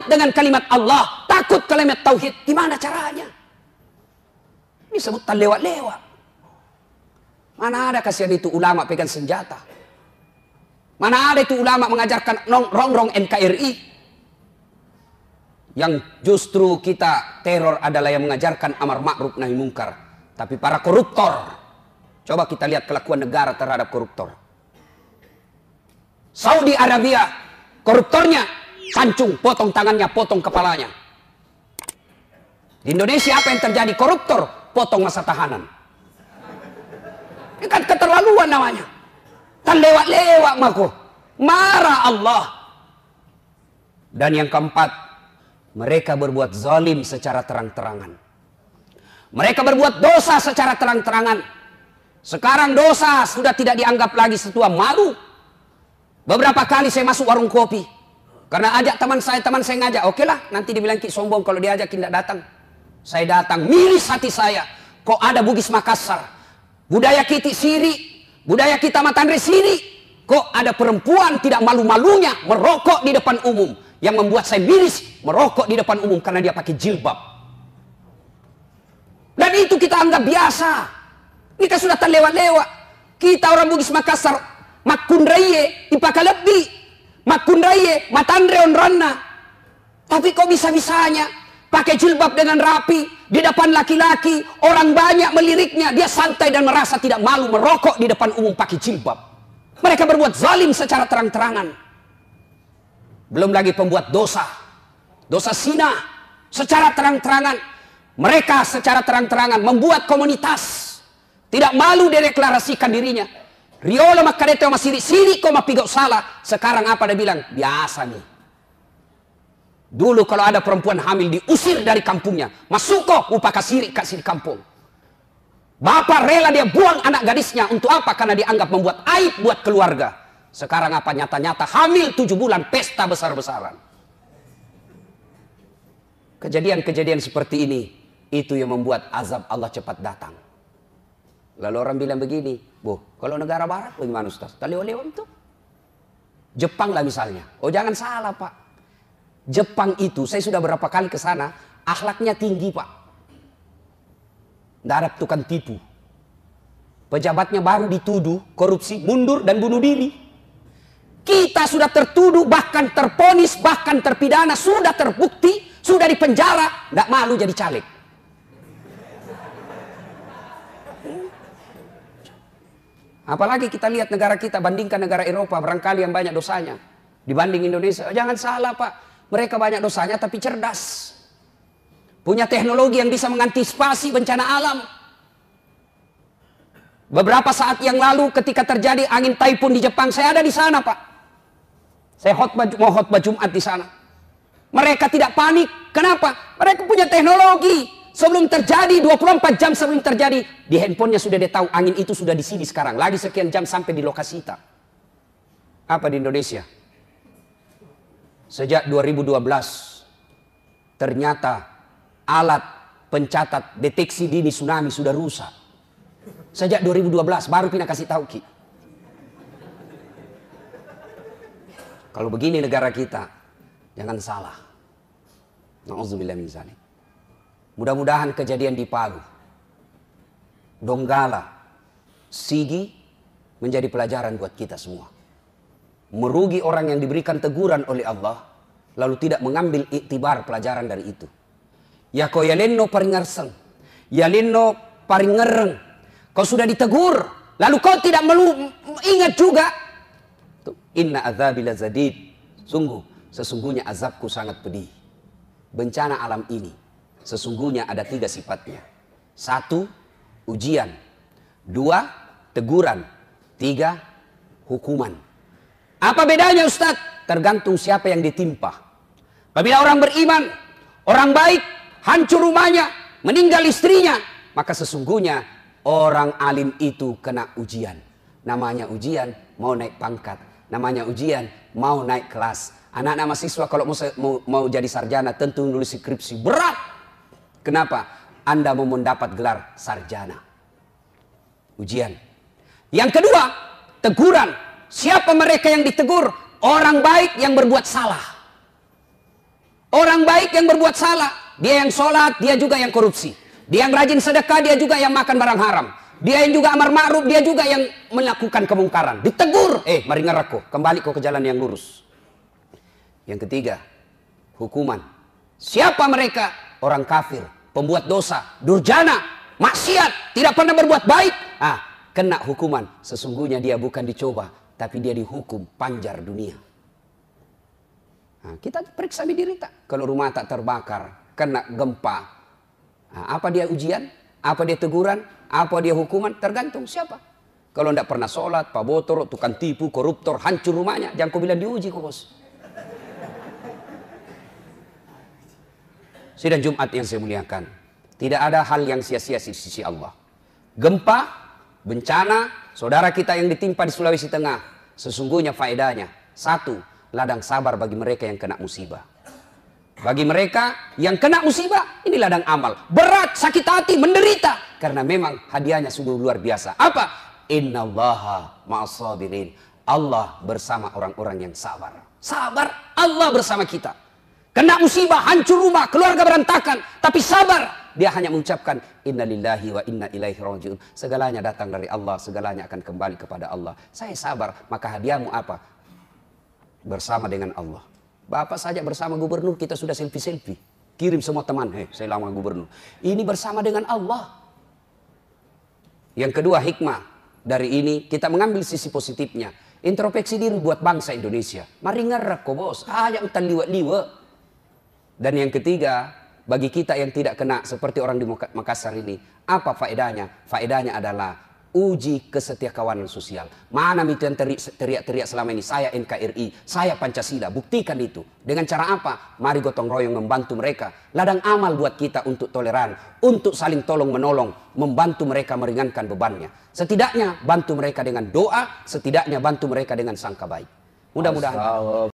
dengan kalimat Allah, takut kalimat tauhid. Gimana caranya? Ini sebutan lewat-lewat. Mana ada kasihan itu ulama pegang senjata? Mana ada itu ulama mengajarkan rongrong NKRI? Yang justru kita teror adalah yang mengajarkan amar ma'ruf nahi mungkar. Tapi para koruptor. Coba kita lihat kelakuan negara terhadap koruptor. Saudi Arabia, koruptornya pancung, potong tangannya, potong kepalanya. Di Indonesia apa yang terjadi? Koruptor, potong masa tahanan. Ini kan keterlaluan namanya. Kan lewat-lewat mako. Marah Allah. Dan yang keempat, mereka berbuat zalim secara terang-terangan. Mereka berbuat dosa secara terang-terangan. Sekarang dosa sudah tidak dianggap lagi sesuatu malu. Beberapa kali saya masuk warung kopi. Karena ajak teman saya ngajak. Oke lah, nanti dibilang Ki sombong kalau diajak tidak datang. Saya datang, miris hati saya. Kok ada Bugis Makassar? Budaya kita siri, budaya kita Matandre siri. Kok ada perempuan tidak malu-malunya merokok di depan umum. Yang membuat saya miris merokok di depan umum karena dia pakai jilbab. Dan itu kita anggap biasa. Kita sudah terlewat-lewat. Kita orang Bugis Makassar, makundraye, ipakalebi, makundraye, matandre onranna. Tapi kok bisa-bisanya pakai jilbab dengan rapi di depan laki-laki, orang banyak meliriknya, dia santai dan merasa tidak malu merokok di depan umum pakai jilbab. Mereka berbuat zalim secara terang-terangan. Belum lagi pembuat dosa, dosa zina secara terang-terangan. Mereka secara terang-terangan membuat komunitas, tidak malu deklarasikan dirinya. Riola makarete masih siri kok mapigau salah. Sekarang apa dia bilang? Biasa nih. Dulu kalau ada perempuan hamil diusir dari kampungnya, masuk kok upaka siri kasih di kampung. Bapak rela dia buang anak gadisnya untuk apa? Karena dianggap membuat aib buat keluarga. Sekarang apa? Nyata-nyata hamil 7 bulan pesta besar-besaran. Kejadian-kejadian seperti ini itu yang membuat azab Allah cepat datang. Lalu orang bilang begini, kalau negara barat bagaimana Ustaz? Taliwa-liwa itu. Jepang lah misalnya. Oh jangan salah Pak. Jepang itu saya sudah berapa kali ke sana, akhlaknya tinggi Pak. Tidak ada tukang tipu. Pejabatnya baru dituduh korupsi, mundur dan bunuh diri. Kita sudah tertuduh, bahkan terponis, bahkan terpidana, sudah terbukti, sudah dipenjara, tidak malu jadi caleg. Apalagi kita lihat negara kita, bandingkan negara Eropa, barangkali yang banyak dosanya. Dibanding Indonesia, jangan salah Pak. Mereka banyak dosanya tapi cerdas. Punya teknologi yang bisa mengantisipasi bencana alam. Beberapa saat yang lalu ketika terjadi angin taifun di Jepang, saya ada di sana Pak. Saya mau khotbah Jumat di sana. Mereka tidak panik. Kenapa? Mereka punya teknologi. Sebelum terjadi, 24 jam sebelum terjadi, di handphonenya sudah dia tahu angin itu sudah di sini sekarang. Lagi sekian jam sampai di lokasi kita. Apa di Indonesia? Sejak 2012, ternyata alat pencatat deteksi dini tsunami sudah rusak. Sejak 2012, baru Pina kasih tahu Ki. Kalau begini negara kita, jangan salah. Na'udzubillah min zalik. Mudah-mudahan kejadian di Palu, Donggala, Sigi menjadi pelajaran buat kita semua. Merugi orang yang diberikan teguran oleh Allah, lalu tidak mengambil iktibar pelajaran dari itu. Ya kau yalenno paringarseng, yalenno paringereng. Kau sudah ditegur, lalu kau tidak ingat juga. Inna azabi lazadid. Sesungguhnya azabku sangat pedih. Bencana alam ini sesungguhnya ada 3 sifatnya. 1, ujian. 2, teguran. 3, hukuman. Apa bedanya Ustadz? Tergantung siapa yang ditimpa. Apabila orang beriman, orang baik, hancur rumahnya, meninggal istrinya, maka sesungguhnya orang alim itu kena ujian. Namanya ujian mau naik pangkat. Namanya ujian mau naik kelas. Anak-anak mahasiswa kalau mau jadi sarjana tentu nulis skripsi berat. Kenapa? Anda mau mendapat gelar sarjana. Ujian. Yang kedua, teguran. Siapa mereka yang ditegur? Orang baik yang berbuat salah. Orang baik yang berbuat salah, dia yang sholat, dia juga yang korupsi. Dia yang rajin sedekah, dia juga yang makan barang haram. Dia yang juga amar ma'ruf, dia juga yang melakukan kemungkaran. Ditegur, mari ngerako, kembali kau ke jalan yang lurus. Yang ketiga, hukuman. Siapa mereka? Orang kafir, pembuat dosa, durjana, maksiat, tidak pernah berbuat baik. Kena hukuman. Sesungguhnya dia bukan dicoba, tapi dia dihukum panjar dunia. Kita periksa diri tak. Kalau rumah tak terbakar, kena gempa, apa dia ujian? Apa dia teguran? Apa dia hukuman? Tergantung siapa. Kalau tidak pernah sholat, pabotor, tukang tipu, koruptor, hancur rumahnya, jangan kau bilang diuji kok, bos. Sidang Jumat yang saya muliakan, tidak ada hal yang sia-sia di sisi Allah. Gempa, bencana, saudara kita yang ditimpa di Sulawesi Tengah, sesungguhnya faedahnya satu, ladang sabar bagi mereka yang kena musibah. Bagi mereka yang kena musibah, ini ladang amal. Berat, sakit hati, menderita. Karena memang hadiahnya sungguh luar biasa. Apa? Innallaha ma'as-sabirin. Allah bersama orang-orang yang sabar. Sabar, Allah bersama kita. Kena musibah, hancur rumah, keluarga berantakan. Tapi sabar. Dia hanya mengucapkan, Inna lillahi wa inna ilaihi raji'un. Segalanya datang dari Allah, segalanya akan kembali kepada Allah. Saya sabar, maka hadiahmu apa? Bersama dengan Allah. Bapak saja bersama gubernur kita sudah selfie-selfie. Kirim semua teman, saya lama gubernur. Ini bersama dengan Allah. Yang kedua hikmah dari ini, kita mengambil sisi positifnya. Introspeksi diri buat bangsa Indonesia. Mari ngerek kok bos, aja utan liwat-liwat. Dan yang ketiga, bagi kita yang tidak kena seperti orang di Makassar ini, apa faedahnya? Faedahnya adalah uji kesetiakawanan sosial. Mana itu yang teriak-teriak selama ini? Saya NKRI, saya Pancasila. Buktikan itu. Dengan cara apa? Mari gotong royong membantu mereka. Ladang amal buat kita untuk toleran, untuk saling tolong menolong, membantu mereka meringankan bebannya. Setidaknya bantu mereka dengan doa, setidaknya bantu mereka dengan sangka baik. Mudah-mudahan.